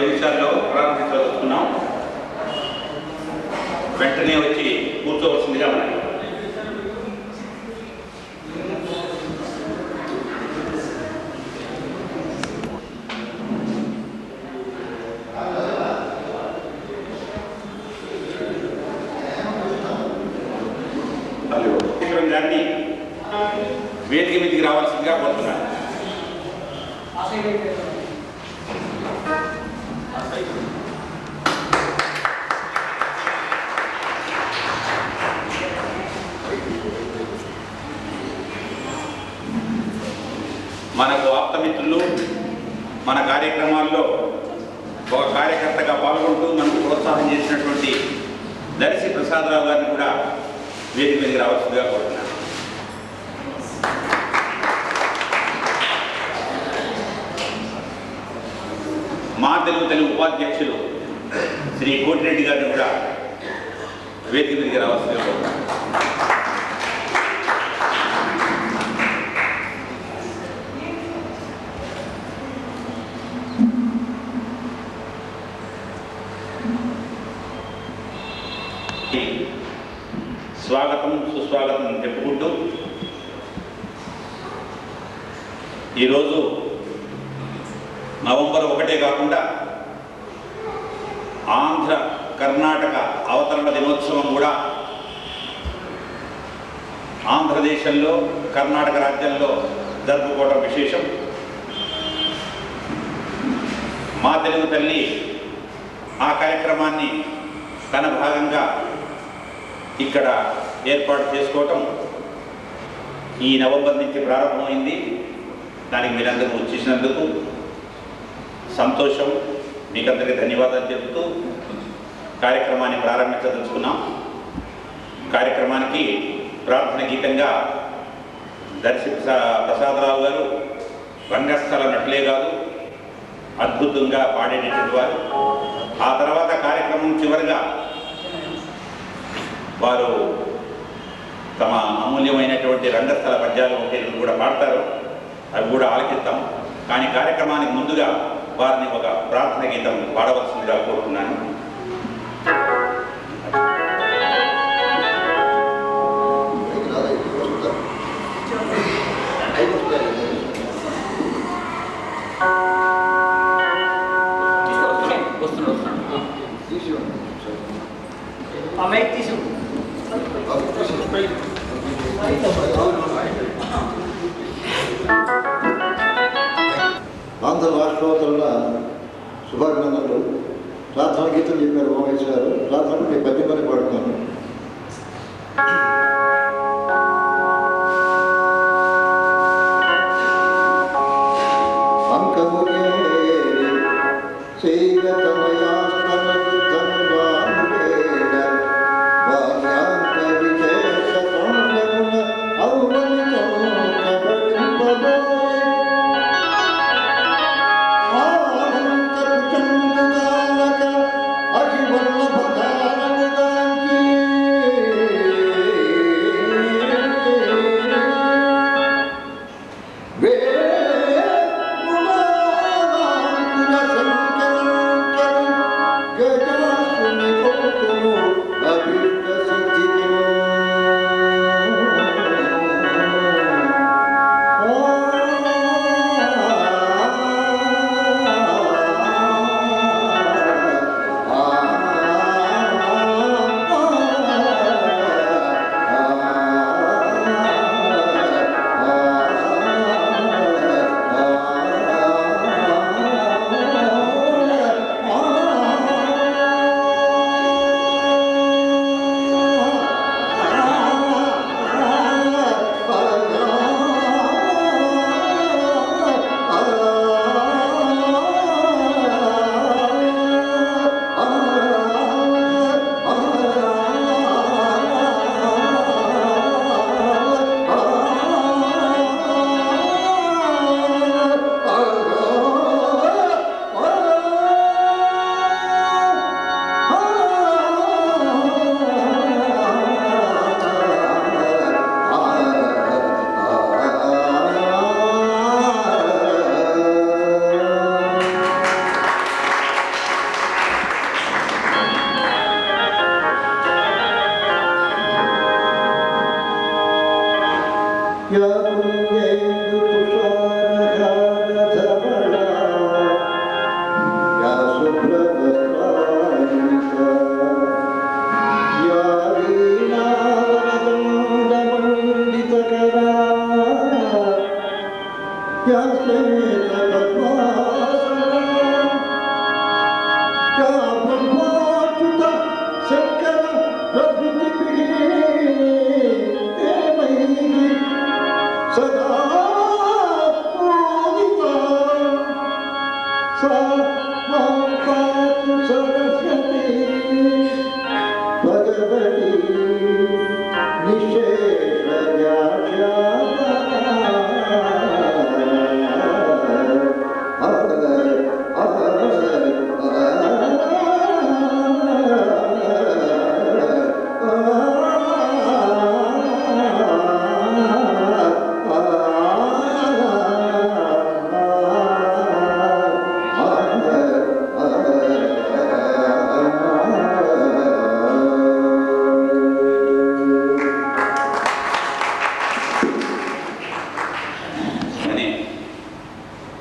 నిమిషాల్లో ప్రారంభించదలుచుకున్నాం. వెంటనే వచ్చి కూర్చోవలసిందిగా మనకి. గారిని వేదిక మీదకి రావాల్సిందిగా కోరుతున్నాను. మనకు ఆప్తమిత్రులు మన కార్యక్రమాల్లో ఒక కార్యకర్తగా పాల్గొంటూ మనకు ప్రోత్సాహం చేసినటువంటి దర్శి ప్రసాదరావు గారిని కూడా వేదిక మీదకి రావాల్సిందిగా కోరుతున్నాను. మా తెలుగు ఉపాధ్యక్షులు శ్రీ కోటిరెడ్డి గారిని కూడా వేదిక మీదకి రావాల్సిందిగా కోరుతున్నాను. స్వాగతం సుస్వాగతం చెప్పుకుంటూ ఈరోజు నవంబర్ 1 కాకుండా ఆంధ్ర కర్ణాటక అవతరణ దినోత్సవం కూడా ఆంధ్రదేశంలో కర్ణాటక రాజ్యంలో జరుపుకోవడం విశేషం. మా తెలుగు తల్లి ఆ కార్యక్రమాన్ని తన భాగంగా ఇక్కడ ఏర్పాటు చేసుకోవటం ఈ నవంబర్ నుంచి ప్రారంభమైంది. దానికి మీరందరూ వచ్చేసినందుకు సంతోషం. మీకందరికీ ధన్యవాదాలు చెబుతూ కార్యక్రమాన్ని ప్రారంభించదలుచుకున్నాం. కార్యక్రమానికి ప్రార్థన గీతంగా దర్శి ప్రసాదరావు గారు రంగస్థల నటులే కాదు, అద్భుతంగా పాడేటటువంటి వారు. ఆ తర్వాత కార్యక్రమం చివరిగా వారు తమ అమూల్యమైనటువంటి రంగస్థల పద్యాలు ఒకటి కూడా పాడతారు. అవి కూడా ఆలకిస్తాం. కానీ కార్యక్రమానికి ముందుగా వారిని ఒక ప్రార్థన గీతం పాడవలసిందిగా కోరుతున్నాను. ఆంధ్ర రాష్ట్రోత్తరుల శుభాభినందనలు. ప్రార్థన గీతం చెప్పారు ఉమామేశ్వర గారు. ప్రార్థన మీ 10 మంది పాడుతున్నాను.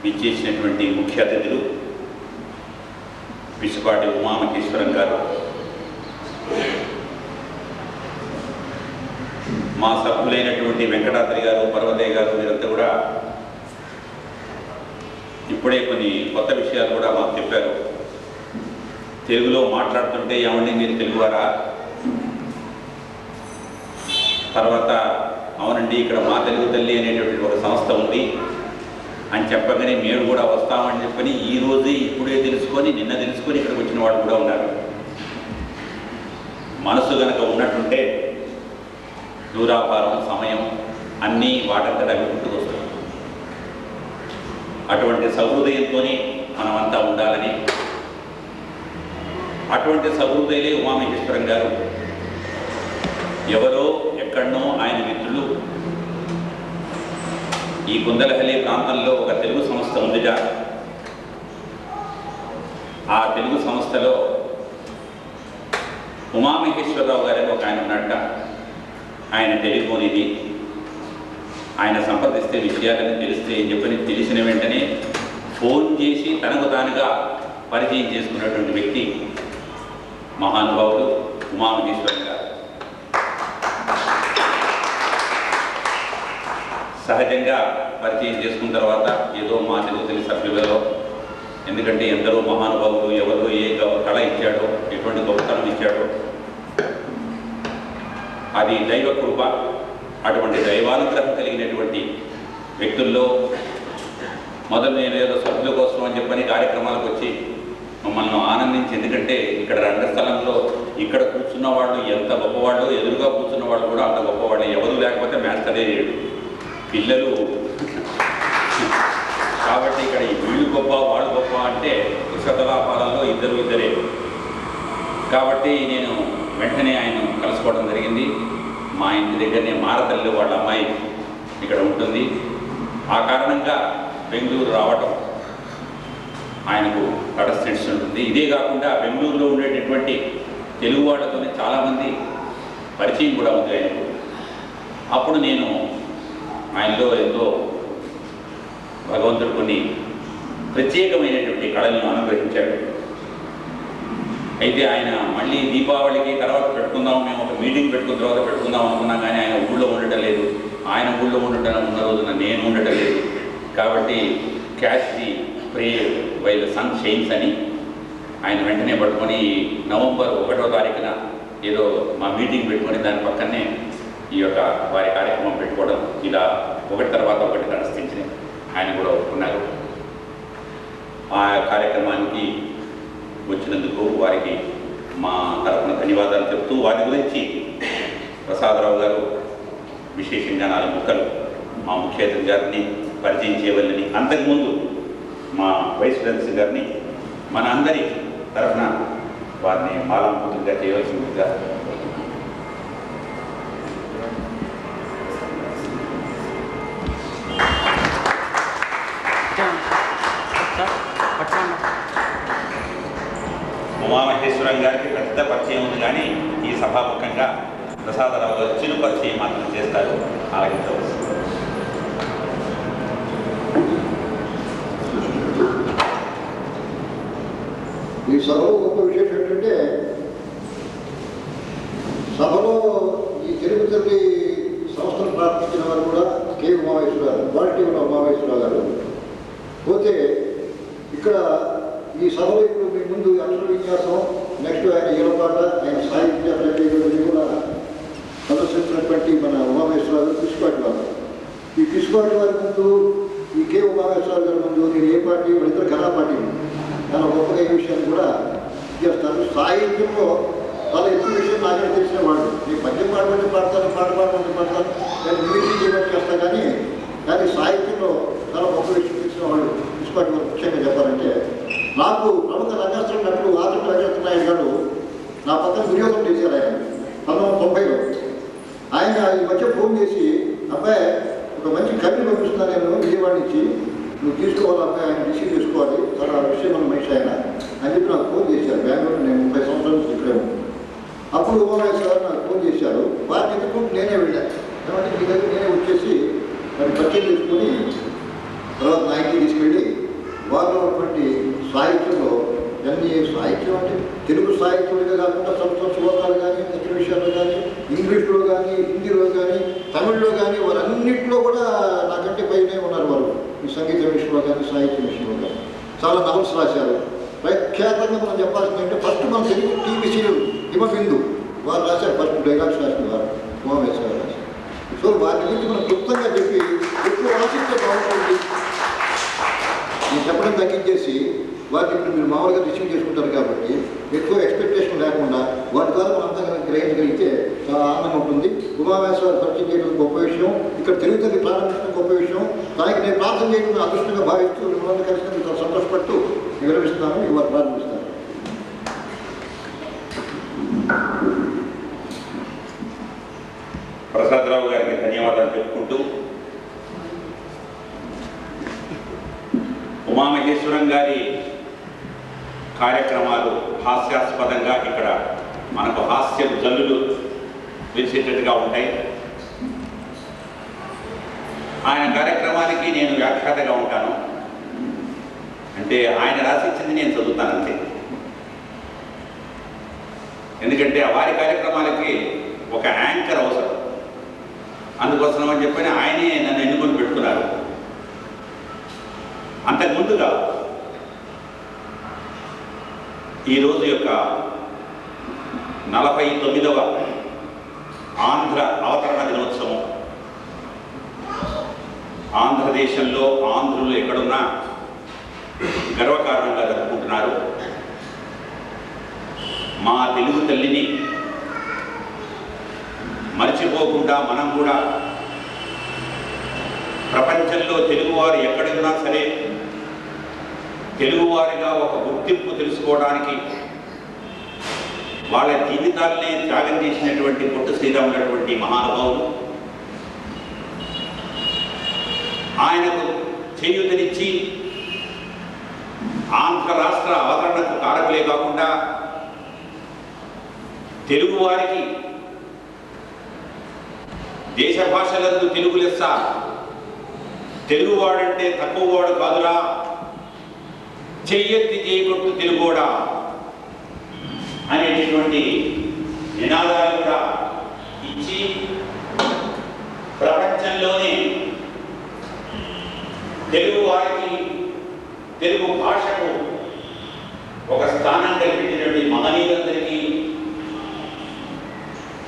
విచ్చేసినటువంటి ముఖ్య అతిథులు పిసిపాటి ఉమామహేశ్వరం గారు, మా సభ్యులైనటువంటి వెంకటాద్రి గారు, పర్వతయ్య గారు, వీరంతా కూడా ఇప్పుడే కొన్ని కొత్త విషయాలు కూడా మాకు చెప్పారు. తెలుగులో మాట్లాడుతుంటే ఏమండి మీరు తెలుగువారా? తర్వాత అవునండి ఇక్కడ మా తెలుగు తల్లి అనేటువంటి ఒక సంస్థ ఉంది అని చెప్పగానే మేము కూడా వస్తామని చెప్పని ఈరోజే ఇప్పుడే తెలుసుకొని నిన్న తెలుసుకొని ఇక్కడికి వచ్చిన వాళ్ళు కూడా ఉన్నారు. మనసు కనుక ఉన్నట్టుంటే దూరాపారం, సమయం అన్నీ వాటంతట అవి పుట్టుకొస్తాయి. అటువంటి సహృదయంతోనే మనమంతా ఉండాలని, అటువంటి సహృదయులే ఉమామహేశ్వరం గారు. ఎవరో ఎక్కడనో ఆయన మిత్రులు ఈ కుందలహల్లి ప్రాంతంలో ఒక తెలుగు సంస్థ ఉందిగా, ఆ తెలుగు సంస్థలో ఉమామహేశ్వరరావు గారికి ఒక ఆయన ఉన్నట్ట. ఆయన టెలిఫోన్ ఇది, ఆయన సంప్రదిస్తే విషయాలని తెలిస్తే అని చెప్పని తెలిసిన వెంటనే ఫోన్ చేసి తనకు తానుగా పరిచయం చేసుకున్నటువంటి వ్యక్తి మహానుభావుడు ఉమామహేశ్వరం గారు. సహజంగా పరిచయం చేసుకున్న తర్వాత ఏదో మా తెలుగు సభ్యులలో, ఎందుకంటే ఎందరో మహానుభావులు ఎవరో ఏ కళ ఇచ్చాడో, ఎటువంటి గొప్పతనం ఇచ్చాడో, అది దైవ కృప. అటువంటి దైవానుగ్రహం కలిగినటువంటి వ్యక్తుల్లో మొదలు నేను ఏదో సభ్యుల కోసం అని చెప్పని కార్యక్రమాలకు వచ్చి మమ్మల్ని ఆనందించి, ఎందుకంటే ఇక్కడ రంగస్థలంలో ఇక్కడ కూర్చున్న వాళ్ళు ఎంత గొప్పవాళ్ళు, ఎదురుగా కూర్చున్న వాళ్ళు కూడా అంత గొప్పవాళ్ళు. ఎవరు లేకపోతే మ్యాచ్ అదే చేయడు పిల్లలు. కాబట్టి ఇక్కడ వీళ్ళు గొప్ప వాళ్ళు గొప్ప అంటే కుశతలాపాలలో ఇద్దరే. కాబట్టి నేను వెంటనే ఆయన కలుసుకోవడం జరిగింది. మా ఇంటి దగ్గరనే మారతల్లి వాళ్ళ అమ్మాయి ఇక్కడ ఉంటుంది. ఆ కారణంగా బెంగళూరు రావటం ఆయనకు తటస్థించి ఉంటుంది. ఇదే కాకుండా బెంగళూరులో ఉండేటటువంటి తెలుగు వాళ్ళతోనే చాలామంది పరిచయం కూడా ఉంది ఆయనకు. అప్పుడు నేను ఆయనలో ఎంతో భగవంతుడు కొన్ని ప్రత్యేకమైనటువంటి కళలను అనుగ్రహించాడు. అయితే ఆయన మళ్ళీ దీపావళికి తర్వాత పెట్టుకుందాం, మేము ఒక మీటింగ్ పెట్టుకున్న తర్వాత పెట్టుకుందాం అనుకున్నాం. కానీ ఆయన ఊళ్ళో ఉండటం లేదు. ఆయన ఊళ్ళో ఉండటం ఉన్న రోజున నేను ఉండటం లేదు. కాబట్టి catch the prey while sun shines అని ఆయన వెంటనే పట్టుకొని నవంబర్ 1వ తారీఖున ఏదో మా మీటింగ్ పెట్టుకొని దాని పక్కనే ఈ యొక్క వారి కార్యక్రమం పెట్టుకోవడం, ఇలా ఒకటి తర్వాత ఒకటి నడిపించి ఆయన కూడా ఒప్పుకున్నారు. ఆ కార్యక్రమానికి వచ్చినందుకు వారికి మా తరఫున ధన్యవాదాలు చెప్తూ, వారి గురించి ప్రసాదరావు గారు విశేషంగా 4 ముక్కలు మా ముఖ్య అతిథి గారిని పరిచయం చేయవలని, అంతకుముందు మా వైస్ ప్రిన్సిపల్ గారిని మన అందరి తరఫున వారిని మాలాంపుతులుగా చేయవలసిందిగా ఉమామహేశ్వరం గారికి పెద్ద పరిచయం ఉంది. కానీ ఈ సభాముఖంగా ప్రసాదరావు గారు చిరు పరిచయం మాత్రం చేస్తారు. ఆలకించవచ్చు. ఈ సభలో గొప్ప విశేషం ఏంటంటే సభలో ఈ తెలుగు తల్లి సంస్థను ప్రారంభించిన వారు కూడా కె ఉమామహేశ్వరరావు, క్వాలిటీ ఉన్న ఉమామహేశ్వరరావు గారు. పోతే ఇక్కడ ఈ సభలో ఇప్పుడు మీ ముందు అక్షర విన్యాసం, నెక్స్ట్ ఆయన ఈలపాట, ఆయన సాహిత్య కూడా ప్రదర్శించినటువంటి మన ఉమామహేశ్వరరావు పిసిపాటి వారు. ఈ పిసిపాటి వారి ముందు, ఈ కె ఉమామహేశ్వరరావు గారి ముందు నేను ఏ పార్టీ వాళ్ళిద్దరు కళా పార్టీలు చాలా గొప్పగా ఈ విషయాన్ని కూడా చేస్తాను. సాహిత్యంలో చాలా ఎక్కువ విషయం నాకే తెలిసిన వాళ్ళు. నేను పద్యం పాడమంటే పాడతాను, పాట పాడమంటే పాడతాను, నేను మ్యూజిక్ చేయమని చేస్తాను. కానీ సాహిత్యంలో చాలా గొప్ప విషయం తెలిసిన వాళ్ళు పిసిపాటి వారు. ముఖ్యంగా చెప్పాలంటే నాకు ప్రముఖ రంగస్థల నటుడు ఆదిత్య రంగస్థల నాయుడు గారు నా పక్కన వినియోగం చేశారు. ఆయన 1990లో ఆయన ఈ మధ్య ఫోన్ చేసి, అబ్బాయి ఒక మంచి కవి పంపిస్తున్నాను నేను విజయవాడ నుంచి, నువ్వు తీసుకోవాలి అబ్బాయి, ఆయన రిసీవ్ చేసుకోవాలి, చాలా విషయం మనిషి ఆయన అని చెప్పి నాకు ఫోన్ చేశారు. బెంగళూరు నేను 30 సంవత్సరాల నుంచి ఇక్కడే ఉన్నాను. అప్పుడు ఉమామహేశ్వరరావు నాకు ఫోన్ చేశారు. వారిని ఎదుర్కొంటూ నేనే వెళ్ళాను. కాబట్టి మీ దగ్గర నేనే వచ్చేసి మరి పరిచయం చేసుకొని తర్వాత నా ఇంటికి తీసుకెళ్ళి వారిలో ఉన్నటువంటి సాహిత్యంలో అన్ని సాహిత్యం అంటే తెలుగు సాహిత్యంగా కాకుండా సంస్కృత శ్లోకాలు కానీ, దక్షిణ విషయాల్లో కానీ, ఇంగ్లీష్లో కానీ, హిందీలో కానీ, తమిళ్లో కానీ వారన్నింటిలో కూడా నాకంటే పైనే ఉన్నారు వారు. ఈ సంగీత విషయంలో కానీ, సాహిత్య విషయంలో కానీ చాలా నవల్స్ రాశారు. ప్రఖ్యాతంగా మనం చెప్పాల్సింది అంటే ఫస్ట్ మన తెలుగు టీవీ సీరియల్ హిమబిందు వారు రాశారు. ఫస్ట్ డైలాగ్స్ రాసిన వారు ఉమామహేశ్వరరావు రాశారు. సో వారి గురించి మనం క్లుప్తంగా చెప్పి ఎక్కువ ఆసక్తి బాగుంటుంది నేను చెప్పడం తగ్గించేసి వాటిని ఇప్పుడు మీరు మామూలుగా రిసీవ్ చేసుకుంటారు కాబట్టి ఎక్కువ ఎక్స్పెక్టేషన్ లేకుండా వాటి ద్వారా మనం అంతా గ్రహించగలిగితే చాలా ఆనందం ఉంటుంది. ఉమామహేశ్వరరావు పరిచయం చేయడం గొప్ప విషయం, ఇక్కడ తెలుగు తల్లి ప్రారంభించడం గొప్ప విషయం. దానికి నేను ప్రార్థన చేయడం అదృష్టంగా భావిస్తూ మిమ్మల్ని కలిసి చాలా సంతోషపడుతూ వివరిస్తున్నాను. ఇవాళ ప్రారంభిస్తాను. ప్రసాదరావు గారికి ధన్యవాదాలు చెప్పుకుంటూ ఉమామహేశ్వరం గారి కార్యక్రమాలు హాస్యాస్పదంగా ఇక్కడ మనకు హాస్య జల్లులు వేసేటట్టుగా ఉంటాయి. ఆయన కార్యక్రమానికి నేను వ్యాఖ్యాతగా ఉంటాను. అంటే ఆయన రాసిచ్చింది నేను చదువుతాను అంతే. ఎందుకంటే వారి కార్యక్రమాలకి ఒక యాంకర్ అవసరం. అందుకోసం అని చెప్పని ఆయనే నన్ను ఎన్నుకొని పెట్టుకున్నారు. అంతకుముందుగా ఈరోజు యొక్క 49వ ఆంధ్ర అవతరణ దినోత్సవం ఆంధ్రదేశంలో ఆంధ్రులు ఎక్కడున్నా గర్వకారణంగా జరుపుకుంటున్నారు. మా తెలుగు తల్లిని మర్చిపోకుండా మనం కూడా ప్రపంచంలో తెలుగువారు ఎక్కడున్నా సరే తెలుగువారిగా ఒక గుర్తింపు తెలుసుకోవడానికి వాళ్ళ జీవితాలనే త్యాగం చేసినటువంటి పొట్టు శ్రీరాములటువంటి మహానుభావులు ఆయనకు చేయూతనిచ్చి ఆంధ్ర రాష్ట్ర అవతరణకు కారకులే కాకుండా తెలుగువారికి దేశ భాషలందు తెలుగు లెస్స, తెలుగువాడంటే తక్కువవాడు కాదురా, చెయ్యెత్తి చేయకొట్టు తెలుగోడా అనేటటువంటి నినాదాలు కూడా ఇచ్చి ప్రపంచంలోనే తెలుగు వారికి తెలుగు భాషకు ఒక స్థానం కల్పించినటువంటి మహనీయులందరికీ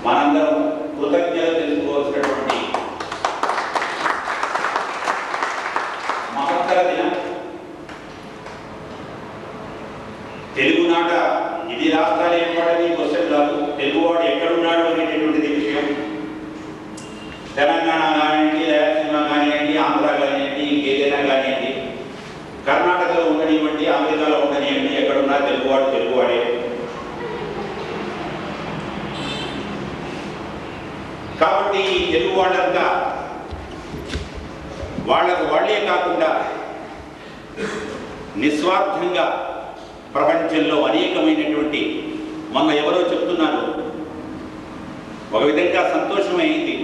మనందరం కృతజ్ఞతలు తెలుసుకోవాల్సినటువంటి మహత్తర దినం. తెలుగునాట ఇది రాష్ట్రాలు ఏర్పడని క్వశ్చన్ కాదు, తెలుగువాడు ఎక్కడున్నాడు అనేటటువంటిది విషయం. తెలంగాణ కానివ్వండి, రాయలసీమ కానివ్వండి, ఆంధ్ర కానివ్వండి, ఇంకేదైనా కానివ్వండి, కర్ణాటకలో ఉండనివ్వండి, అమెరికాలో ఉండనివ్వండి, ఎక్కడున్నా తెలుగువాడు తెలుగువాడే. కాబట్టి ఈ తెలుగు వాళ్ళంతా వాళ్ళకు వాళ్ళే కాకుండా నిస్వార్థంగా ప్రపంచంలో అనేకమైనటువంటి, మొన్న ఎవరో చెప్తున్నారు, ఒక విధంగా సంతోషమైంది.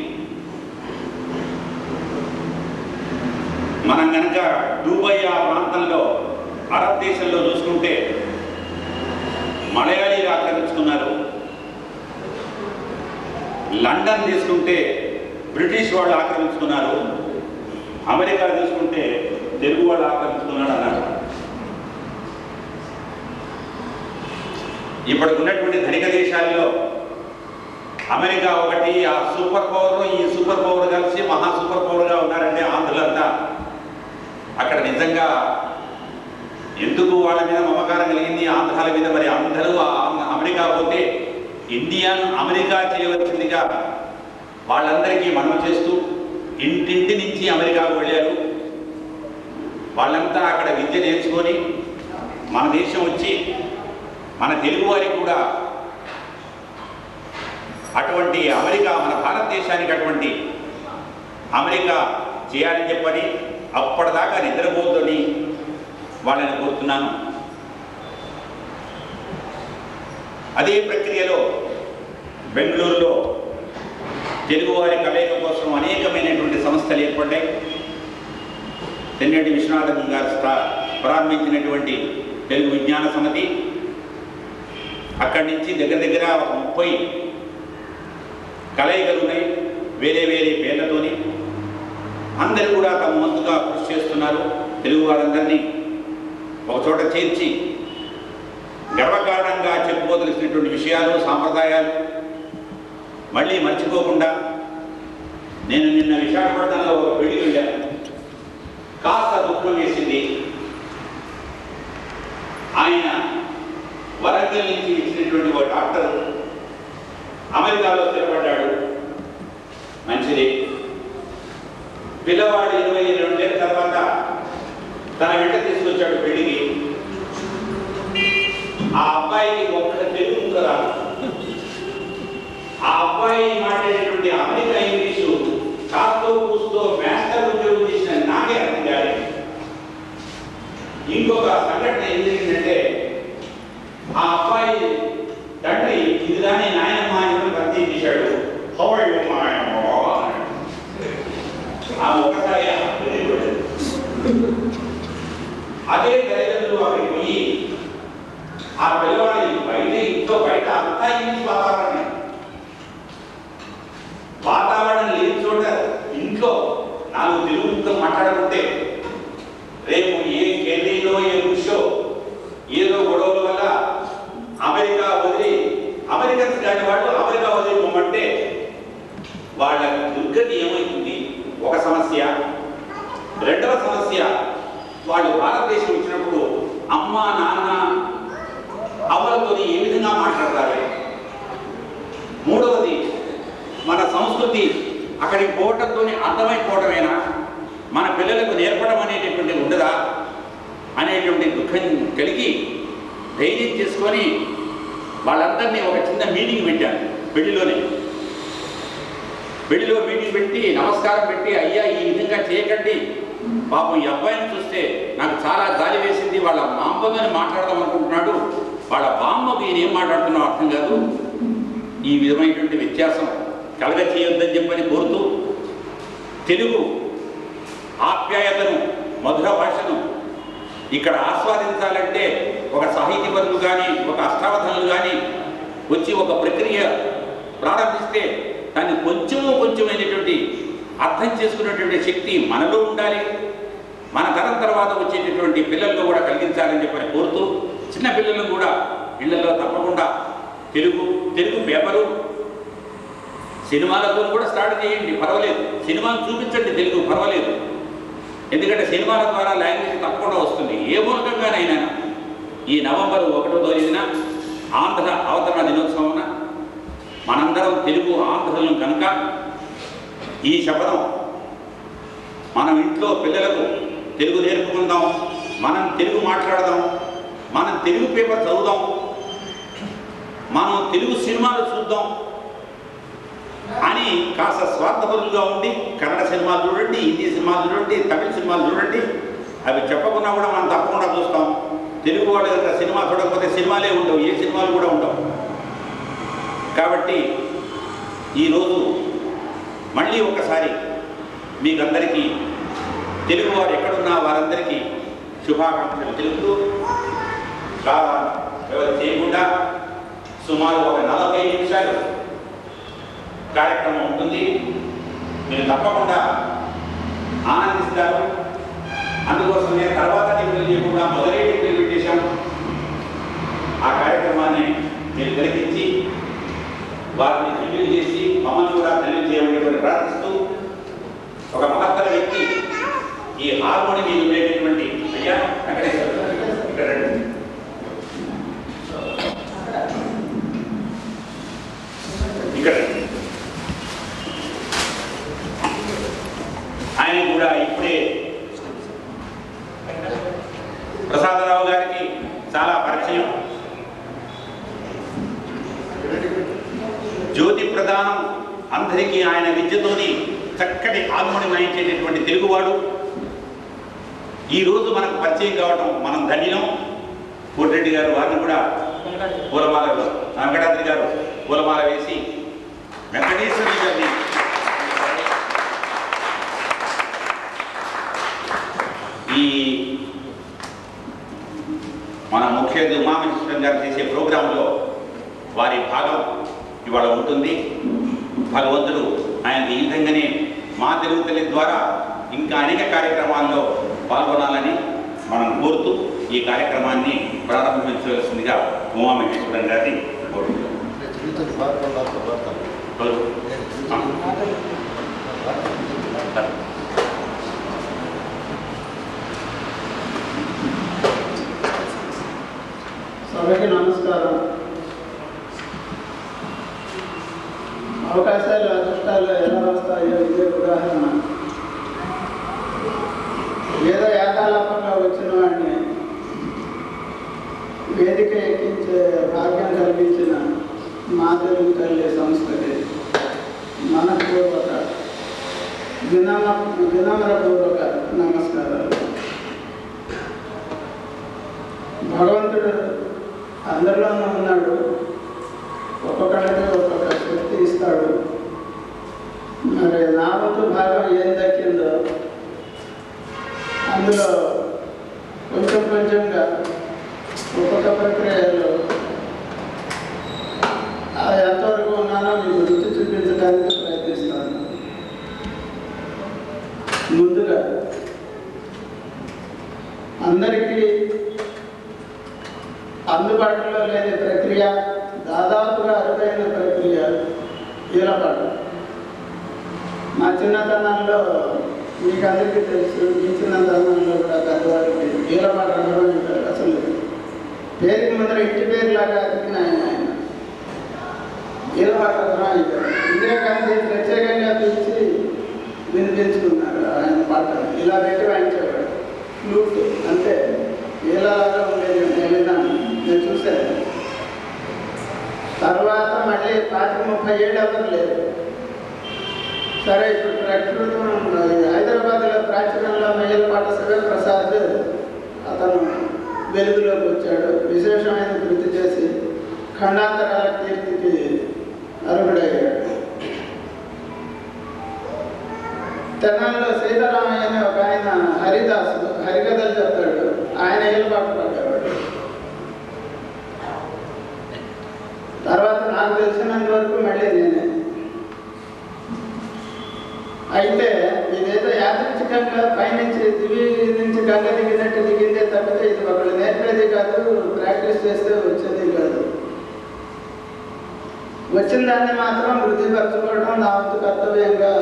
మనం కనుక దుబాయ్ ఆ ప్రాంతంలో అరబ్ దేశంలో చూసుకుంటే లండన్ తీసుకుంటే బ్రిటిష్ వాళ్ళు ఆక్రమించుకున్నారు, అమెరికా తీసుకుంటే తెలుగు వాళ్ళు ఆక్రమించుకున్నాడు అన్నారు. ఇప్పటికి ఉన్నటువంటి ధనిక దేశాల్లో అమెరికా ఒకటి, ఆ సూపర్ పవర్, ఈ సూపర్ పవర్ కలిసి మహా సూపర్ పవర్గా ఉన్నారంటే ఆంధ్రులంతా. అక్కడ నిజంగా ఎందుకు వాళ్ళ మీద మమకారం కలిగింది ఆంధ్రాల మీద? మరి అందరూ అమెరికా పోతే ఇండియాను అమెరికా చేయవలసిందిగా వాళ్ళందరికీ మనం చేస్తూ ఇంటింటి నుంచి అమెరికాకు వెళ్ళారు. వాళ్ళంతా అక్కడ విద్య నేర్చుకొని మన దేశం వచ్చి మన తెలుగు వారికి కూడా అటువంటి అమెరికా, మన భారతదేశానికి అటువంటి అమెరికా చేయాలని చెప్పని అప్పటిదాకా నిద్రపోద్దని వాళ్ళని కోరుతున్నాను. అదే ప్రక్రియలో బెంగళూరులో తెలుగువారి కలయిక కోసం అనేకమైనటువంటి సంస్థలు ఏర్పడ్డాయి. తెన్నేటి విశ్వనాథన్ గారు ప్రారంభించినటువంటి తెలుగు విజ్ఞాన సమితి, అక్కడి నుంచి దగ్గర దగ్గర 30 కలయికలు ఉన్నాయి, వేరే వేరే పేర్లతోని. అందరూ కూడా తమ వంతుగా కృషి చేస్తున్నారు. తెలుగు వారందరినీ ఒకచోట చేర్చి గర్వకారణంగా చెప్పుకోదలిసినటువంటి విషయాలు, సాంప్రదాయాలు మళ్ళీ మర్చిపోకుండా. నేను నిన్న విశాఖపట్నంలో ఒక పెళ్లికి వెళ్ళాను. కాస్త దుఃఖం వేసింది. ఆయన వరంగల్ నుంచి ఇచ్చినటువంటి ఒక డాక్టర్ అమెరికాలో స్థిరపడ్డాడు. మంచిది. పిల్లవాడు 22 ఏళ్ళ తర్వాత తన వెంట తీసుకొచ్చాడు పెళ్లికి. ఆ అబ్బాయికి ఒక్క తెలుగు కదా, ఆ అబ్బాయి మాట్లాడేటువంటి అమెరికా ఇంగ్లీషు కాస్తో కూస్తో మాస్టర్ ఉద్యోగం చేసిన నాకే అర్థం కాదు. ఇంకొక సంఘటన ఏం జరిగిందంటే, ఆ అబ్బాయి తండ్రి ఇది కానీ నాయనమ్మ అని పరిచయం చేశాడు. ఆ ఒకసారి అదే తల్లిదండ్రులు అక్కడికి పోయి ఆ పిల్లవాడి బయట, ఇంట్లో బయట అంతా ఇంగ్లీష్ వాతావరణం లేని చోట ఇంట్లో 4 తెలుగు ముక్కలు మాట్లాడుకుంటే రేపు ఏ కెరీలో ఏ బుషో ఏదో గొడవల వల్ల అమెరికా వదిలి, అమెరికన్స్ కాని వాళ్ళు అమెరికా వదిలి పోమంటే వాళ్ళ దుర్గతి ఏమవుతుంది? ఒక సమస్య. రెండవ సమస్య, వాళ్ళు భారతదేశం వచ్చినప్పుడు అమ్మ నాన్న అవ్వలతో ఏ విధంగా మాట్లాడతారు? మూడవది, మన సంస్కృతి అక్కడికి పోవటంతో అర్థమైపోవటమేనా, మన పిల్లలకు నేర్పడం అనేటటువంటి ఉండదా అనేటువంటి దుఃఖం కలిగి ధైర్యం చేసుకొని వాళ్ళందరినీ ఒక చిన్న మీటింగ్ పెట్టాను. పెళ్లిలో మీటింగ్ పెట్టి నమస్కారం పెట్టి, అయ్యా ఈ విధంగా చేయకండి, పాపం ఈ అబ్బాయిని చూస్తే నాకు చాలా జాలి వేసింది, వాళ్ళ మాంబతోనే మాట్లాడదాం అనుకుంటున్నాడు, వాళ్ళ బామ్మకు ఈయన ఏం మాట్లాడుతున్నావు అర్థం కాదు, ఈ విధమైనటువంటి వ్యత్యాసం కలగ చేయొద్దని చెప్పని కోరుతూ, తెలుగు ఆప్యాయతను, మధుర భాషను ఇక్కడ ఆస్వాదించాలంటే ఒక సాహితీపరులు కానీ, ఒక అష్టావధానులు కానీ వచ్చి ఒక ప్రక్రియ ప్రారంభిస్తే దాన్ని కొంచెమైనటువంటి అర్థం చేసుకునేటువంటి శక్తి మనలో ఉండాలి. మన తరం తర్వాత వచ్చేటటువంటి పిల్లల్లో కూడా కలిగించాలని చెప్పని కోరుతూ, చిన్న పిల్లలను కూడా ఇళ్లలో తప్పకుండా తెలుగు పేపరు, సినిమాలతో కూడా స్టార్ట్ చేయండి, పర్వాలేదు. సినిమాలు చూపించండి, తెలుగు పర్వాలేదు. ఎందుకంటే సినిమాల ద్వారా లాంగ్వేజ్ తప్పకుండా వస్తుంది. ఏ మూలకంగానైనా ఈ నవంబర్ 1వ తేదీన ఆంధ్ర అవతరణ దినోత్సవం మనందరం తెలుగు ఆంధ్రులం కనుక ఈ శపథం మనం ఇంట్లో పిల్లలకు తెలుగు నేర్పుకుందాం, మనం తెలుగు మాట్లాడదాం, మనం తెలుగు పేపర్ చదువుదాం, మనం తెలుగు సినిమాలు చూద్దాం అని కాస్త స్వార్థపరులుగా ఉండి కన్నడ సినిమాలు చూడండి, హిందీ సినిమాలు చూడండి, తమిళ సినిమాలు చూడండి, అవి చెప్పకుండా కూడా మనం తప్పకుండా చూస్తాం. తెలుగు వాళ్ళ దగ్గర సినిమా చూడకపోతే సినిమాలే ఉండవు, ఏ సినిమాలు కూడా ఉండవు. కాబట్టి ఈరోజు మళ్ళీ ఒకసారి మీకందరికీ, తెలుగు వారు ఎక్కడున్నా వారందరికీ శుభాకాంక్షలు తెలుపుతూ, చేయకుండా సుమారు ఒక 40 నిమిషాలు కార్యక్రమం ఉంటుంది. మీరు తప్పకుండా ఆనందిస్తారు. అందుకోసమే తర్వాత డిగ్రీలు చేయకుండా మొదలై డిగ్రీలు పెట్టేశాం. ఆ కార్యక్రమాన్ని మీరు తిలకించి వారిని రివ్యూ చేసి మమ్మల్ని కూడా తెలియజేయమని ప్రార్థిస్తూ, ఒక మహత్తర వ్యక్తి ఈ హార్మోని మీద ఉండేటటువంటి అయ్యా ఇక్కడ ఆయన కూడా ఇప్పుడే ప్రసాదరావు గారికి చాలా పరిచయం. జ్యోతి ప్రదానం అందరికీ ఆయన విద్యతోని చక్కటి హార్మోని వాయించేటటువంటి తెలుగువాడు. ఈరోజు మనకు పరిచయం కావడం మనం ధన్యం. కోటిరెడ్డి గారు వారిని కూడా పూలమాల, వెంకటాద్రి గారు పూలమాల వేసి వెంకటేశ్వరి గారిని ఈ మన ముఖ్య ఉమామహేశ్వరం గారు చేసే ప్రోగ్రాంలో వారి భాగం ఇవాళ ఉంటుంది. భగవంతుడు ఆయనకి ఈ విధంగానే మా తెలుగు తల్లి ద్వారా ఇంకా అనేక కార్యక్రమాల్లో పాల్గొనాలని మనం కోరుతూ ఈ కార్యక్రమాన్ని ప్రారంభించవలసిందిగా ఉమామహేశ్వరం గారిని కోరుతున్నాం. సభకి నమస్కారం. అవకాశాలు అదృష్టాలు ఎలా వస్తాయో ఇదే ఉదాహరణ. ఏదో ఏకాలాపంగా వచ్చిన వాడిని వేదిక ఎక్కించే భాగ్యం కలిగించిన మా తెలుగు తల్లి సంస్థకి మనపూర్వక వినమ్రపూర్వక నమస్కారాలు. భగవంతుడు అందరిలోనూ ఉన్నాడు. ఒక్కొక్కడికి ఒక్కొక్క శక్తి ఇస్తాడు. మరి నా వంతు భాగం ఏం దక్కిందో అందులో కొంచెం కొంచెంగా ఒక్కొక్క ప్రక్రియలో ఎంతవరకు ఉన్నానో మీకు రుచి చూపించడానికి ప్రయత్నిస్తాను. ముందుగా అందరికీ అందుబాటులో లేని ప్రక్రియ, దాదాపుగా అరుదైన ప్రక్రియ ఈలపాట. మా చిన్నతనంలో మీకు అందరికీ తెలుసు, మీ చిన్నతనంలో కూడా పెద్దవారికి ఈలపాట అనుభవించారు. అసలు పేరుకి ముందర ఇంటి పేరులాగా అతికిన ఆయన ఈలపాట అనుభవించారు. ఇందిరాగాంధీ ప్రత్యేకంగా పిలిచి వినిపించుకున్నారు ఆయన పాట. ఇలా పెట్టి వాయించేవాడు. ఫ్లూట్ అంటే ఈలలాగా ఉండేది. నేను చూశాను. తర్వాత మళ్ళీ 30 ఏళ్ళు ఎవరు లేరు. సరే, ఇప్పుడు ప్రకృతం హైదరాబాద్లో ప్రాచుర్యంలో మేయలపాట శివప్రసాద్ అతను వెలుగులోకి వచ్చాడు. విశేషమైన కృతి చేసి ఖండాంతరాల కీర్తికి అర్హుడయ్యాడు. తెనాల్లో సీతారామయ్య అనే ఒక ఆయన హరిదాసు హరికథలు చెప్తాడు. ఆయన ఏలుపాట పాడేవాడు. తర్వాత నాకు తెలిసినంత వరకు మళ్ళీ నేనే. అయితే ఇదేదో యాదృచ్ఛికంగా పైనుంచి దివి నుంచి గంగ దిగినట్టు దిగిందే తప్పితే ఇది ఒకళ్ళు నేర్పేది కాదు, ప్రాక్టీస్ చేస్తే వచ్చేది కాదు. వచ్చిన దాన్ని మాత్రం వృద్ధిపరచుకోవడం నా వంతు కర్తవ్యంగా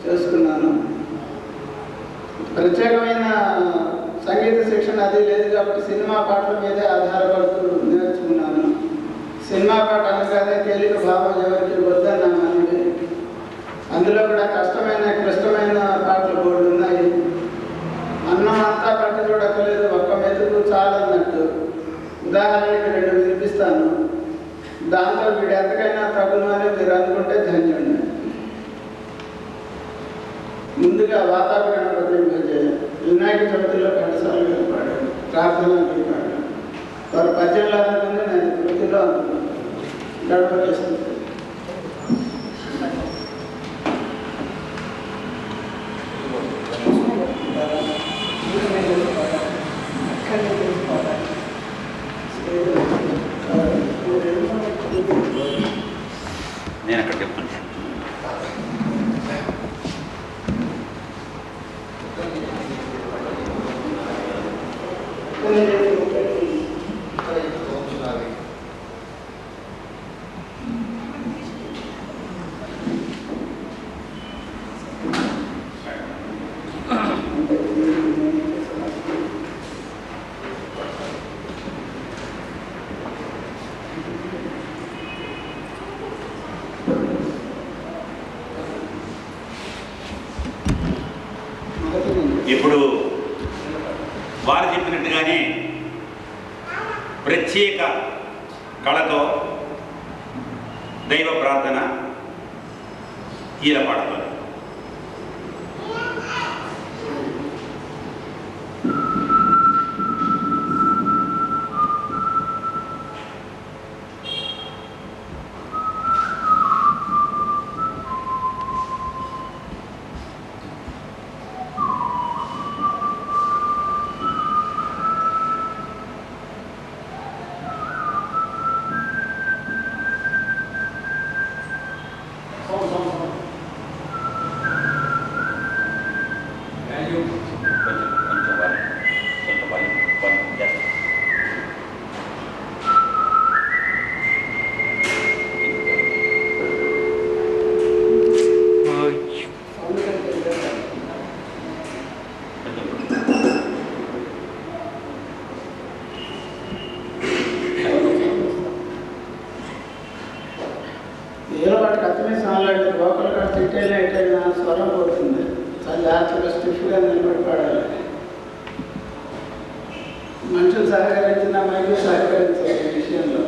చేసుకున్నాను. ప్రత్యేకమైన సంగీత శిక్షణ అది లేదు కాబట్టి సినిమా పాటల మీదే ఆధారపడుతూ నేర్చుకున్నాను. సినిమా పాట అనగానే తేలిక భావం ఎవరికి వద్దన్న మనవి. అందులో కూడా కష్టమైన క్లిష్టమైన పాటలు బోర్డు ఉన్నాయి. అన్నం అంతా పట్టి చూడక్కలేదు, ఒక్క మెతుకు చాలన్నట్టు. ఉదాహరణకి 2 వినిపిస్తాను. దాంతో వీడు ఎంతకైనా తగును అని మీరు అనుకుంటే ధన్యుండి. ముందుగా వాతావరణ వినాయక చవితిలో కంఠసాలు పాడాడు, ప్రార్థన పాడాడు. వారు పద్యంలో అనుకుంటే నేను కృతిలో అనుకున్నాను. గడపలేస్తుంది. నేను అక్కడ చెప్తాను. ఇప్పుడు వారు చెప్పినట్టుగానే ప్రత్యేక కళతో దైవ ప్రార్థన ఈలపాడుతుంది. ఏలపాటికి అర్థమే సాంగ్ లోకల్ కాడ తిట్టేలా ఎట్టైనా స్వరం పోతుంది. చాలా జాగ్రత్తగా స్టిఫ్గా నిలబడి పాడాలి. మనుషులు సహకరించిన మైలు సహకరించాలి ఈ విషయంలో.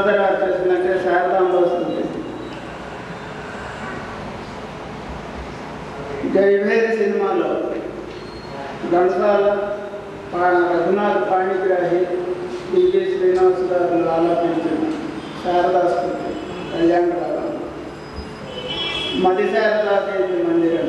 యశోద గారు చేసినట్టే శారదాంబ వస్తుంది. జయభేరి సినిమాలో ఘంటసాల, రఘునాథ్ పాణిగ్రాహి, డివి శ్రీనివాస్ గారు ఆలాపించిన శారదాస్కృతి కళ్యాణ రాగం మది శారదాదేవి మందిరం.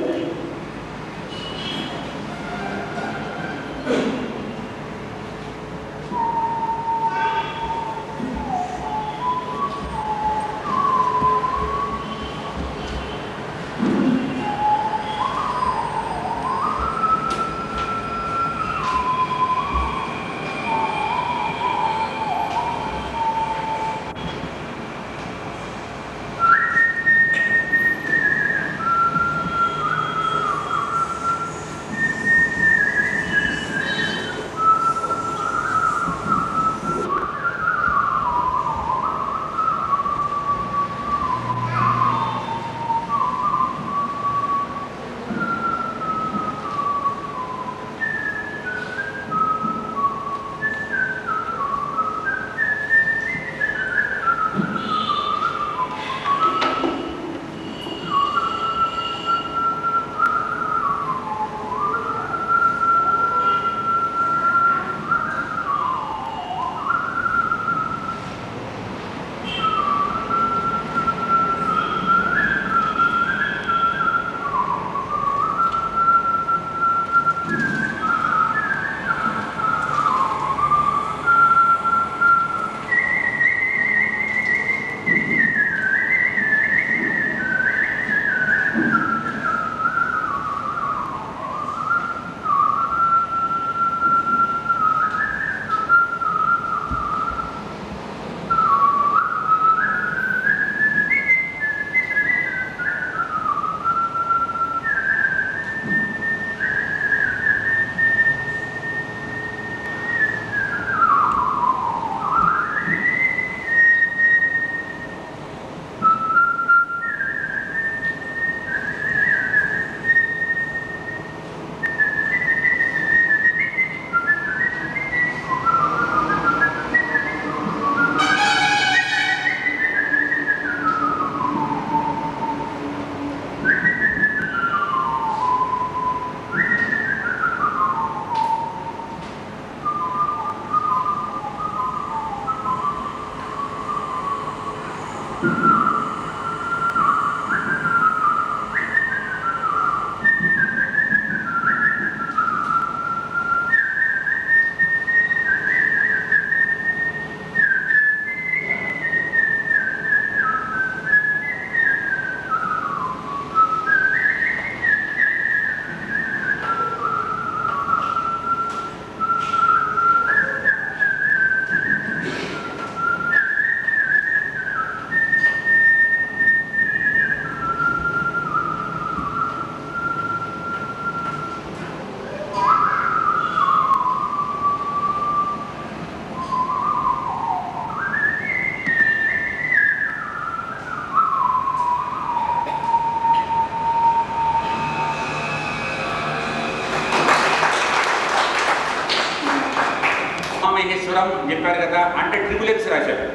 మహేశ్వరం చెప్పారు కదా, అంటే XXX రాశారు.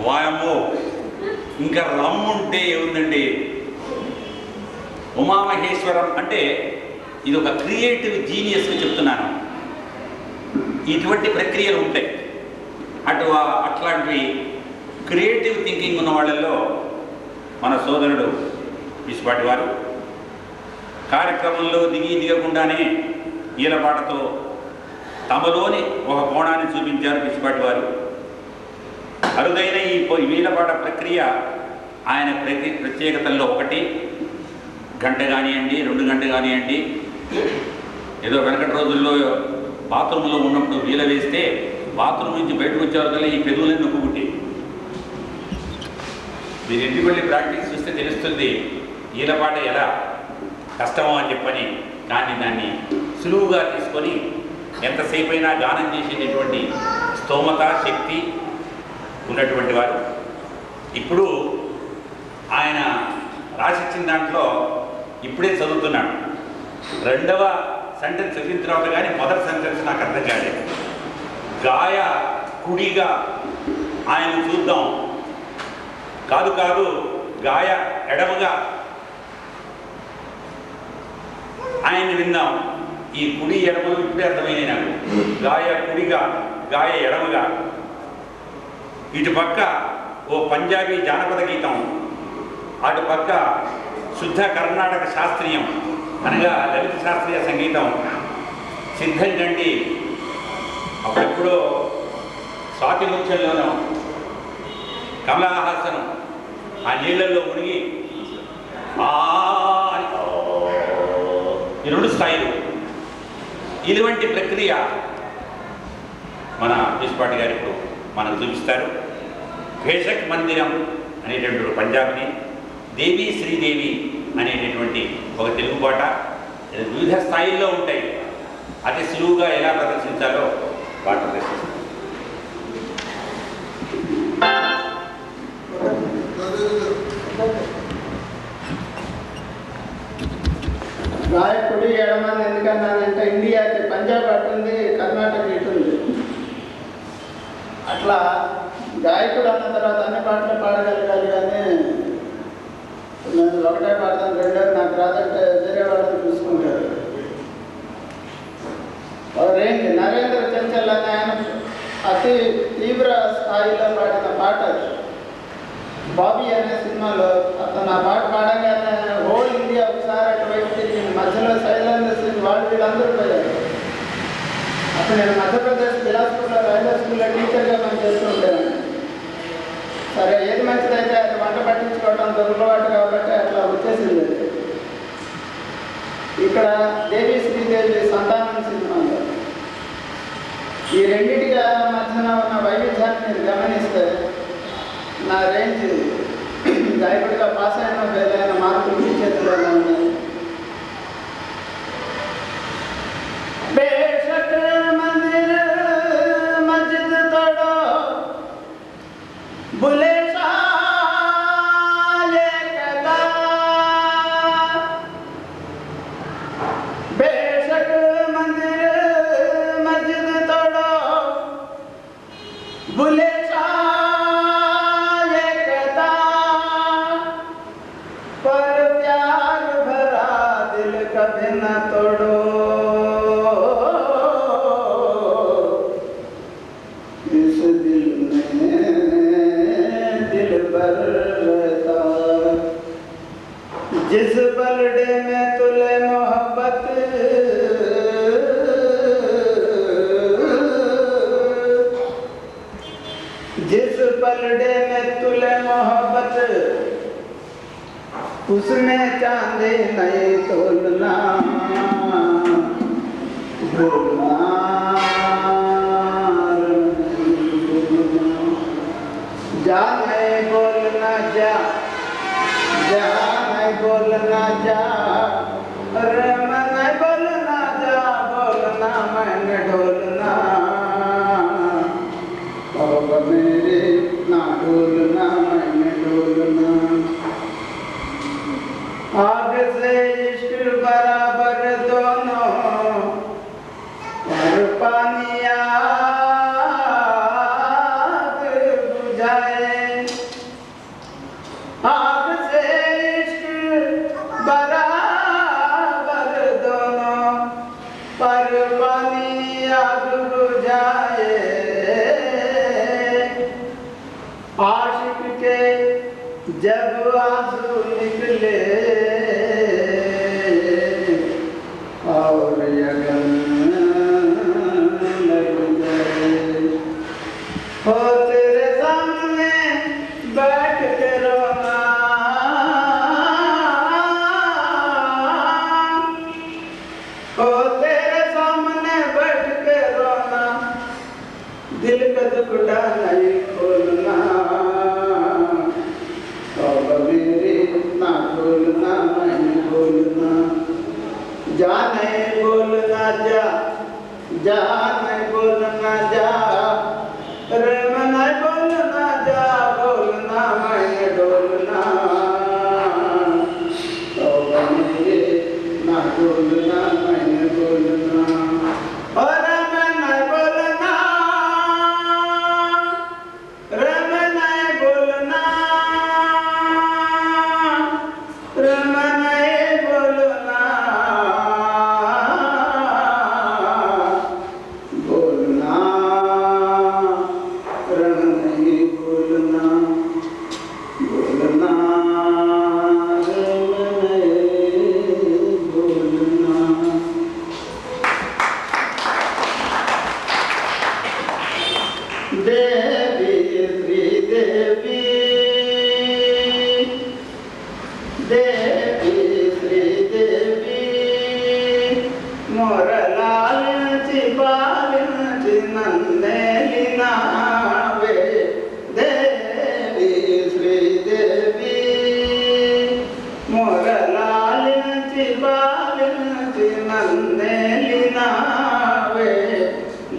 వాయమ్మో, ఇంకా రమ్ముంటే ఏముందండి. ఉమామహేశ్వరం అంటే ఇది ఒక క్రియేటివ్ జీనియస్ చెప్తున్నాను. ఇటువంటి ప్రక్రియలు ఉంటాయి. అట్లాంటివి క్రియేటివ్ థింకింగ్ ఉన్న వాళ్ళల్లో మన సోదరుడు పిసిపాటి వారు కార్యక్రమంలో దిగకుండానే ఈలపాటతో తమలోని ఒక కోణాన్ని చూపించారు పిసిపాటి వారు. అరుదైన ఈ వీలపాట ప్రక్రియ ఆయన ప్రత్యేకతల్లో ఒకటి. గంట కానివ్వండి, 2 గంటలు కానివ్వండి, ఏదో వెనకటి రోజుల్లో బాత్రూంలో ఉన్నప్పుడు వీల వేస్తే బాత్రూమ్ నుంచి బయటకు వచ్చేవారు ఈ పెదవులన్నీ నొప్పుకుంటే. మీరు ఇంటికి వెళ్ళి ప్రాక్టీస్ చూస్తే తెలుస్తుంది ఈలపాట ఎలా కష్టమో అని చెప్పని. కానీ దాన్ని సులువుగా తీసుకొని ఎంతసేపు అయినా గానం చేసేటటువంటి స్తోమత, శక్తి ఉన్నటువంటి వారు. ఇప్పుడు ఆయన రాసిచ్చిన దాంట్లో ఇప్పుడే చదువుతున్నాడు. 2వ సెంటెన్స్ చదివిన తర్వాత కానీ మొదటి సెంటెన్స్ నాకు అర్థం కాలేదు. గాయ కుడిగా ఆయన చూద్దాం, కాదు కాదు గాయ ఎడమగా ఆయన విందాం. ఈ కుడి ఎడమలు ఇప్పుడే అర్థమైనాయి నాకు. గాయ కుడిగా, గాయ ఎడమగా. ఇటు పక్క ఓ పంజాబీ జానపద గీతం, అటు పక్క శుద్ధ కర్ణాటక శాస్త్రీయం అనగా లలిత శాస్త్రీయ సంగీతం సిద్ధం కండి. అప్పుడెప్పుడో స్వాతి ముత్యంలోనూ కమలహాసనం ఆ నీళ్లలో మునిగి ఈ రెండు స్థాయిలు. ఇటువంటి ప్రక్రియ మన విశ్వాటి గారు ఇప్పుడు మనకు చూపిస్తారు. భేషక్ మందిరం అనేటటువంటి పంజాబ్ని, దేవి శ్రీదేవి అనేటటువంటి ఒక తెలుగు పాట వివిధ స్థాయిల్లో ఉంటాయి. అతి సులువుగా ఎలా ప్రదర్శించాలో పాట ప్రదర్శిస్తారు. గాయకుడి ఎడమని ఎందుకన్నానంటే ఇండియాకి పంజాబ్ అటుంది, కర్ణాటక ఇటుంది. అట్లా గాయకుడు అన్న తర్వాత అన్ని పాటలు పాడగలగాలి. కానీ నేను ఒకటే పాడతాను, రెండోది నాకు రాదంటే వేరే వాళ్ళని చూసుకుంటారు. రేంజ్ నరేంద్ర చంచల్ అనే ఆయన అతి తీవ్ర స్థాయిలో పాడిన పాట బాబీ అనే సినిమాలో. అతను ఆ పాట పాడగానే హోల్ ఇండియా ఒకసారి అటువైపు తిరిగి మధ్యలో శైలేంద్ర సింగ్ వాళ్ళు వీళ్ళందరూ పోయారు. అప్పుడు నేను మధ్యప్రదేశ్ బిలాస్పూర్లో రైల్వే స్కూల్లో టీచర్గా మనం చేస్తూ ఉంటాను. సరే, ఏది మంచిదైతే అది వంట పట్టించుకోవడం దొరకవాటు కాబట్టి అట్లా వచ్చేసింది. ఇక్కడ దేవి శ్రీదేవి సంతానం సినిమాలో ఈ రెండింటి మధ్యన ఉన్న వైవిధ్యాన్ని మీరు గమనిస్తే నా రేంజ్ గాయకుడిగా పాస్ అయిన వేలైన మార్కులు మీ చేతిలోనే ఉన్నాయి. బేషక్ మందిర్ మస్జిద్ తోడో బులే बेशक मंदिर मस्जिद तोड़ो बुले ये कहता पर प्यार भरा दिल कभी न तोड़ो इस दिल में दिल भर रहता जिस बलडे में तुले मोहब्बत जिस पलड़े में तुले मोहब्बत उसमें चांदी नहीं तोलना भूलना जा नहीं बोलना जा जा नहीं बोलना जा अरे मैं नहीं बोलना जा बोलना मैंने ढोलना अब मेरे ना ढोलना मैंने ढोलना आग से इश्क बराबर दोनों और पानी आग बुझाए आग से इश्क बराबर दोनों पर पानी आग बुझाए आशिक के जब आंसू निकले और यगन लग गए हो तेरे सामने बैठ के रोना हो तेरे सामने बैठ के रोना दिल का दुखड़ा नहीं खोलना अब मेरे ना बोलना नहीं बोलना जा नहीं बोलना जा जा नहीं बोलना जा रे मैं नहीं बोलना जा बोलना मैं बोलना अब मेरे ना बोलना मैं बोलना దేవి శ్రీదేవి దేవి శ్రీదేవి మొరలాలించి పాలించి నన్నేలినావే దేవి శ్రీదేవి మొరలాలించి పాలించి నన్నేలినావే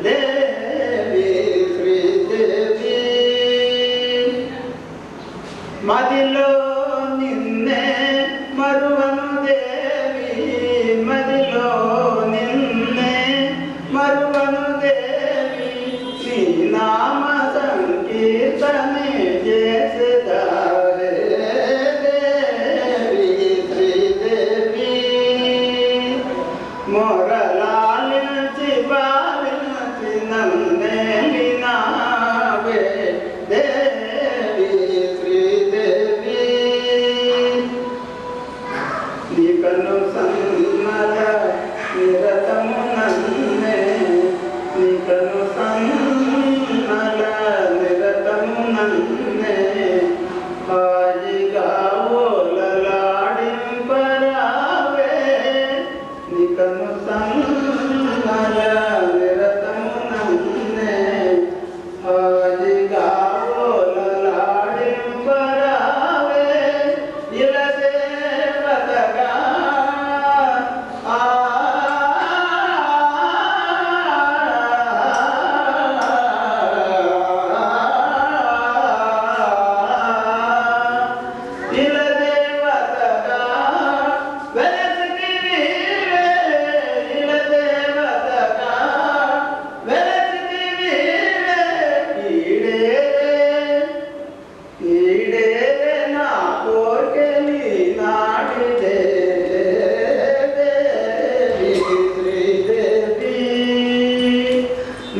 దేవి శ్రీదేవి మదిలో నిన్నే మరువను దేవి మదిలో నిన్నే మరువను దేవి నీ నామ సంకీర్తనే చేసేదారే దేవి శ్రీదేవి మొరలాలించి పాలించి నన్నేలినావే దేవి శ్రీదేవి నీకను సన్నల నిరతము నన్నే నీకను సన్నల నిరతము నన్నే హాయిగా ఓలలాడింపరావే నీకను సన్నల నిరతము నన్నే హాయిగా ఓలలాడింపరావే ఇలా దేవతగా ఇలా దేవతగా వెలసితివే ఇలా దేవతగా వెలసితివే ఈడే నా కోర్కెలి నాటిదే దేవి శ్రీదేవి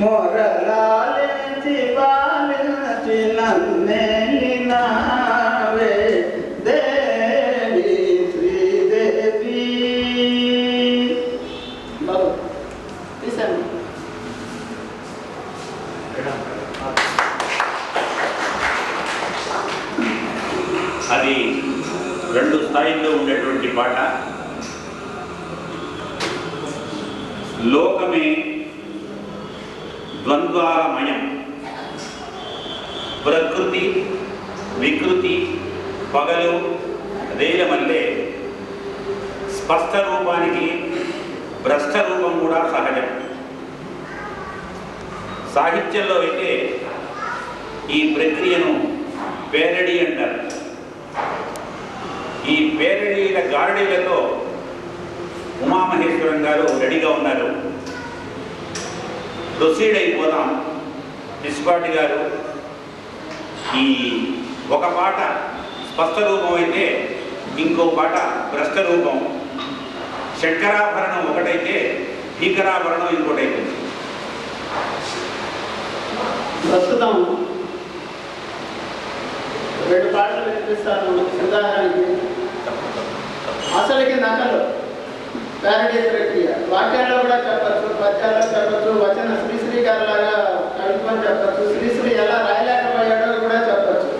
మొరలాలించి పాలించి నన్నేలినావే దేవి శ్రీదేవి బాబు తీసాను అది రెండు స్థాయిల్లో ఉండేటువంటి పాట. లోకమే ద్వంద్వాలమయం, ప్రకృతి వికృతి పగలు రేలమల్లే, స్పష్ట రూపానికి భ్రష్ట రూపం కూడా సహజం. సాహిత్యంలో అయితే ఈ ప్రక్రియను పేరడీ అంటారు. ఈ పేరడీల గారడీలతో ఉమామహేశ్వరం గారు రెడీగా ఉన్నారు. ప్రొసీడ్ అయిపోదాం. పిస్పాటి గారు ఈ ఒక పాట స్పష్ట రూపం అయితే ఇంకో పాట భ్రష్ట రూపం, శంకరాభరణం ఒకటైతే భీకరాభరణం ఇంకోటైతే. ప్రస్తుతం రెండు పాటలు వినిపిస్తాను. ఉదాహరణకి అసలుకి నకలు ప్యారడీ ప్రక్రియ వాక్యాల్లో కూడా చెప్పచ్చు, పద్యాల్లో చెప్పచ్చు, వచన శ్రీశ్రీ గారి లాగా కలుపుకొని చెప్పచ్చు, శ్రీశ్రీ ఎలా రాయలేకపోయాడో కూడా చెప్పచ్చు.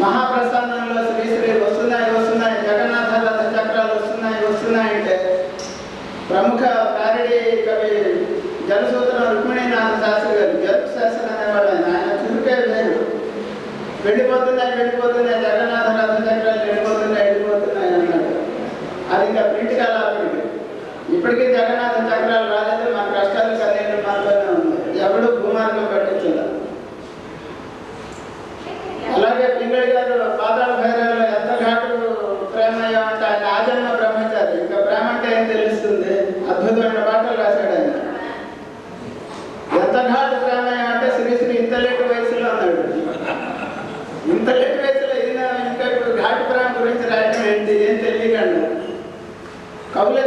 మహాప్రస్థానంలో శ్రీశ్రీ వస్తున్నాయి జగన్నాథ రథ చక్రాలు వస్తున్నాయి అంటే ప్రముఖ ప్యారడీ కవి జలసూత్రం రుక్మిణీనాథ శాస్త్రి గారు, జరుపు శాస్త్రి అనేవాళ్ళు. ఆయన చురుకే వేరు. వెళ్ళిపోతున్నాయి జగన్నాథ రథ చక్రాలు వెళ్ళిపోతున్నాయి అన్నాడు. అది ఇంకా ప్రింట్ కాలేదు. ఇప్పటికీ జగన్నాథ చక్రాలు రాలేదు. మన కష్టాలు కన్నీళ్ళు మాత్రమే ఉంది. ఎవడు భూమార్గం పట్టించదు. అలాగే పింగళి గారు పాతాళ భైరవులో ఎంత ఘాటు ప్రేమయ్యా అంటే ఆయన ఆజన్మ బ్రహ్మచారి. ఇంకా ప్రేమ అంటే ఏం తెలుస్తుంది? అద్భుతమైన పాటలు రాశాడు ఆయన. ఎంత ఘాటు ప్రేమయ్యా అంటే శ్రీశ్రీ ఇంత లేటు వయసులో అన్నాడు. ఇంత లేటు వయసులో ఇంకా ఇప్పుడు ఘాటు ప్రేమ గురించి రాయడం ఏంటి? ఏం తెలియకండి. కవుల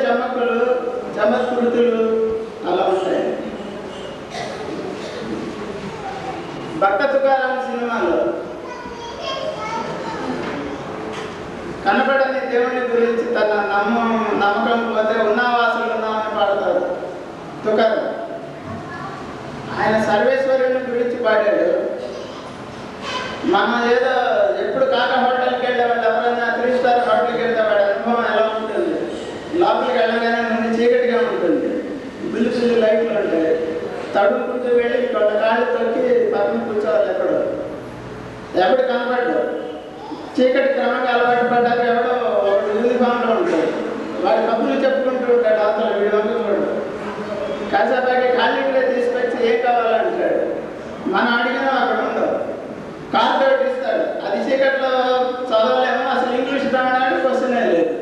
చమత్కృతులు అలా ఉంటాయి. భక్త తుకారాం సినిమాలో కనబడని దేవుని గురించి తన నమ్మకం పోతే ఉన్నావాసులు ఉన్నామని పాడతారు తుకారాం. ఆయన సర్వేశ్వరుని గురించి పాడాడు. మనం ఏదో ఎప్పుడు కాక హోటల్కి వెళ్ళేవాళ్ళు ఎవరైనా 3 స్టార్ హోటల్కి వెళ్తే వాడి అనుభవం ఎలా ఉంటుంది? లోపలికి వెళ్ళగానే ముందు చీకటిగా ఉంటుంది, బిల్లు లైట్లు ఉంటాయి, తడుముకుంటూ వెళ్ళి వాళ్ళ కాళ్ళు తొక్కి పక్కన కూర్చోవాలి. ఎవడు కనపడ్డు. చీకటి క్రమంగా అలవాటు పడ్డాక ఎవడో ఒకటి యూనిఫామ్లో ఉంటాడు, వాడి కబుర్లు చెప్పుకుంటూ ఉంటాడు. అవతల వీడియోకి చూడు కాసేపాకి ఖాళీగా తీసుకొచ్చి ఏం కావాలంటాడు. మనం అడిగినా అక్కడ ఉండవు. కార్డు ఒకటి ఇస్తాడు, అది చీకట్లో చదవలేమో, అసలు ఇంగ్లీష్ రావడానికి క్వశ్చనే లేదు.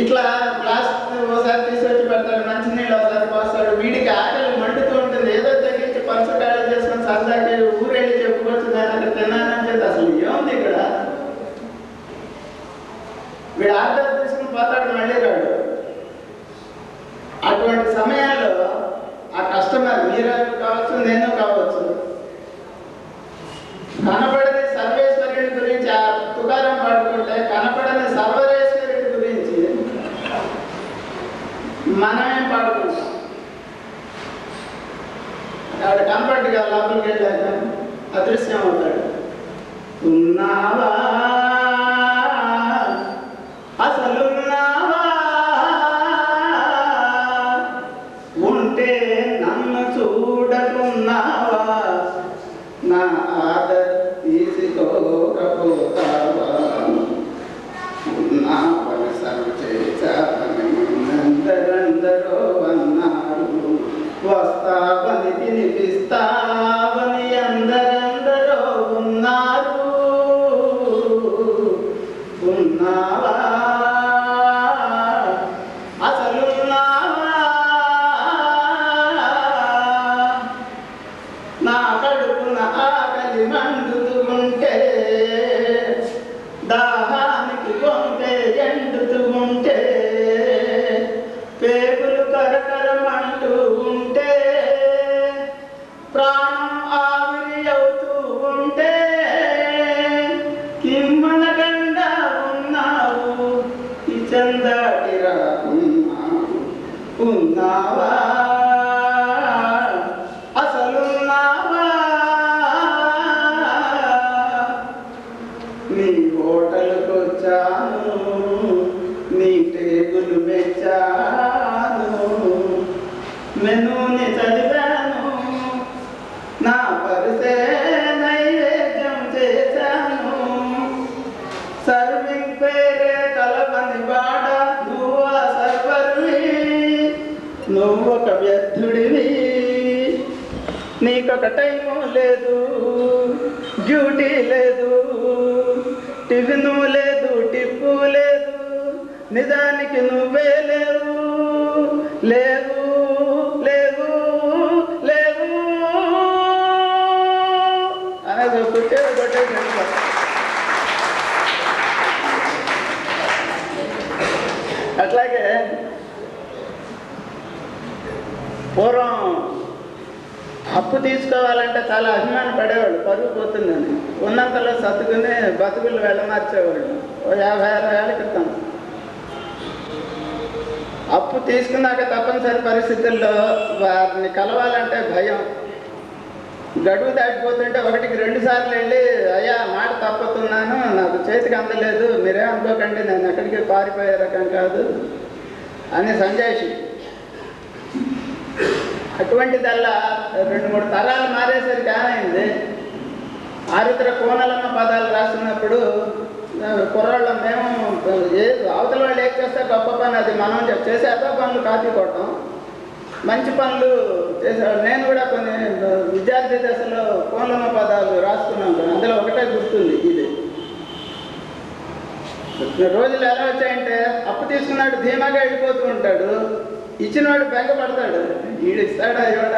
ఇట్లా గ్లాస్ ఒకసారి తీసుకొచ్చి పెడతాడు, మంచినీళ్ళు ఒకసారి పోస్తాడు. వీడికి ఆకలి మండుతూ ఉంటుంది, ఏదో తగ్గించి పరుసు ఖాళీ చేసుకొని సరదాకి ఊరెళ్ళి చెప్పుకోవచ్చు, నేను అక్కడ తిన్నానని చెప్పి అసలు ఏముంది ఇక్కడ. వీడు ఆర్డర్ తీసుకుని పోతాడు, మళ్ళీ రాడు. అటువంటి సమయాల్లో ఆ కస్టమర్ మీరు కావచ్చు, నేను కావచ్చు, కనపడని సర్వేశ్వరుడి గురించి ఆ తుకారం పాడుకుంటే కనపడని సర్వేశ్వరుడి గురించి మనమేం పాడుకుంటాం. ఆవిడ కనపడ్డుగా లోపలికి వెళ్ళాక అదృశ్యం అవుతాడు. ఉన్నావా అసలున్నావా, ఉంటే నన్ను చూడకున్నావా, నా ఆదర్ తీసుకోకపోతావా, ఉన్నావని సంచేచాలని అందరందరూ అన్నారు, వస్తావని వినిపిస్తావని అందరందరూ ఉన్నారు, ఉన్నావా అసలున్నావా, నా కడుపున ఆకలి మండుతూ ఉంటే, దాహానికి కొంటే ఎండుతూ ఉంటే, పేగులు కరకరమంటూ ఉంటే, ప్రాణం ఆవిరి అవుతూ ఉంటే, కిమ్మనగండా ఉన్నావు, ఈ చందాటిరా ఉన్నావు, ఉన్నావా అసలున్నావా, నీ హోటల్కి వచ్చాను, నీ టేబుల్ మెచ్చాను, మెనూని చదివాను, నా పరిసే నైవేద్యం చేశాను, సర్వింగ్ పేరే కలవని వాడ, నువ్వు సర్వర్వి, నువ్వు ఒక వ్యర్థుడివి, నీకొక టైము లేదు, డ్యూటీ లేదు, టిఫిను లేదు, టిప్పు లేదు, నిజానికి నువ్వే లేవు, లేవు లేవు లేవు అనేది కొట్టేది. అట్లాగే పూర్వం అప్పు తీసుకోవాలంటే చాలా అభిమానం పడేవాళ్ళు, పరుగు పోతుందని. ఉన్నంతలో సర్దుకుని బతుకులు వెళ్ళమార్చేవాళ్ళు. 56 ఏళ్ళ క్రితం అప్పు తీసుకున్నాక తప్పనిసరి పరిస్థితుల్లో వారిని కలవాలంటే భయం. గడువు దాటిపోతుంటే 1కి 2 సార్లు వెళ్ళి, అయ్యా మాట తప్పుతున్నాను, నాకు చేతికి అందలేదు, మీరే అనుకోకండి, నేను ఎక్కడికి పారిపోయే రకం కాదు అని సంజాయిషి. అటువంటిదల్లా 2-3 తరాలు మారేసరికి ఏమైంది, ఆరుద్ర కోనలమ్మ పదాలు రాస్తున్నప్పుడు కుర్రాళ్ళం మేము అవతల వాళ్ళు ఏం చేస్తే గొప్ప పని అది మనం చేసే అదో పనులు కాపీ కొట్టడం, మంచి పనులు చేసేవాళ్ళు. నేను కూడా కొన్ని విద్యార్థి దశలో కోనలమ్మ పదాలు రాసుకున్నాను, అందులో ఒకటే గుర్తుంది ఇది. రోజులు ఎలా వచ్చాయంటే అప్పు తీసుకున్నాడు ధీమాగా వెళ్ళిపోతూ ఉంటాడు, ఇచ్చినవాడు బెంగపడతాడు, ఈడిస్తాడా ఇవాడ,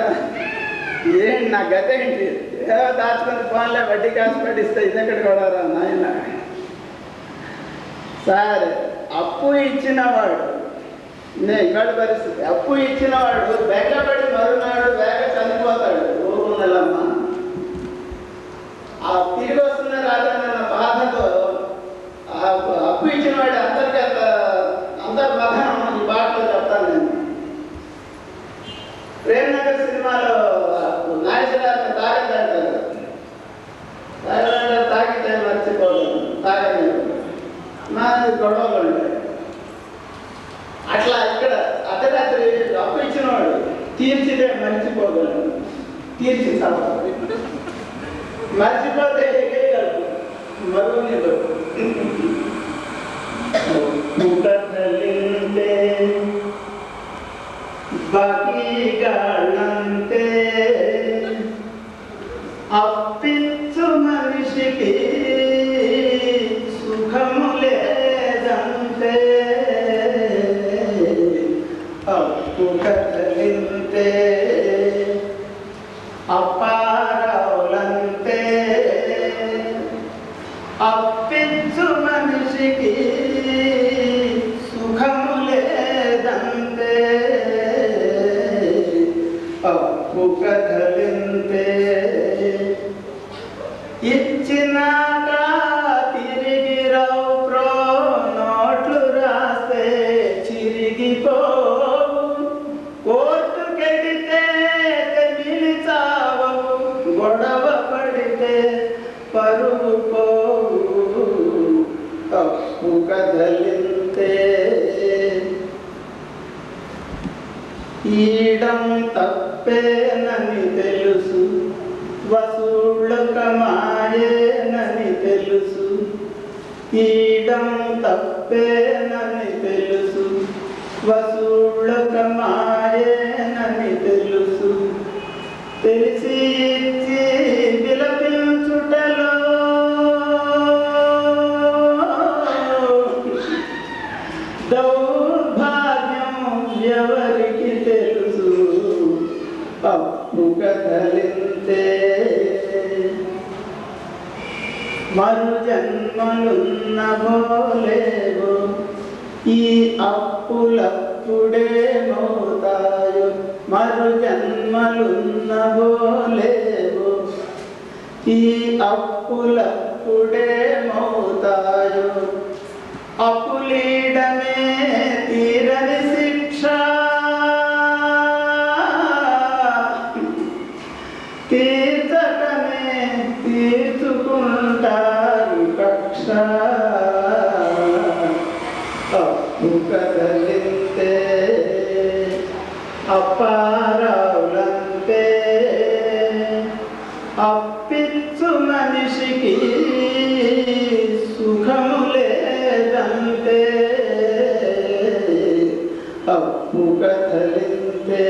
ఏంటి నా గత ఏంటి, ఏదో దాచుకుని ఫోన్లే వడ్డీ కాసు పడిస్తే ఇదెక్కడ కూడా రా నాయన. సరే అప్పు ఇచ్చినవాడు, ఇవాళ పరిస్థితి, అప్పు ఇచ్చినవాడు బెంగపడి మరునాడు వేగ చనిపోతాడు. ఊరుకుందలమ్మ ఆ తిరిగి వస్తున్న రాజన్న బాధతో అప్పు ఇచ్చినవాడు అంతర్మథనం ఈ పాటలో చెప్తాను నేను. ప్రేమ్ నగర్ సినిమాలో మర్చిపోగలను తీర్చి చావాలి మర్చిపోతే మరువు కథలింతే బాకీగాళ్ళంతే అప్పించు మనిషికి సుఖము లేదంతే అప్పు కథలింతే అప్పారావులంతే అప్పించు మనిషికి సుఖము లేదంతే అప్పు కథలింతే ఇచ్చినాక తిరిగి రావు ప్రో నోట్లు రాస్తే చిరిగిపోవు కోర్టు కెడితే మిలిచావు గొడవ పడితే పరువు పోవు అప్పు కథలింతే ఈడం తప్పేనని తెలుసు వసూళ్ళకమాయేనని తెలుసు ఈడం తప్పేనని తెలుసు వసూళ్ళకమాయేనని తెలుసు తెలిసి ఇచ్చి విలపించుటలో దౌర్భాగ్యం ఎవరికి తెలుసు అప్పు కథలింతే మరు జన్మలున్న బోలేవో ఈ అప్పులప్పుడే మోతాయో మరు జన్మలున్న బోలేవో ఈ అప్పులప్పుడే మోతాయో అప్పులీడమే తీరని శిక్ష తీర్చటమే తీర్చుకుంటారు కక్ష అప్పు కథలింతే అప్పారావులంతే అప్పిచ్చు మనిషికి సుఖము లేదంతే అప్పు కథలింతే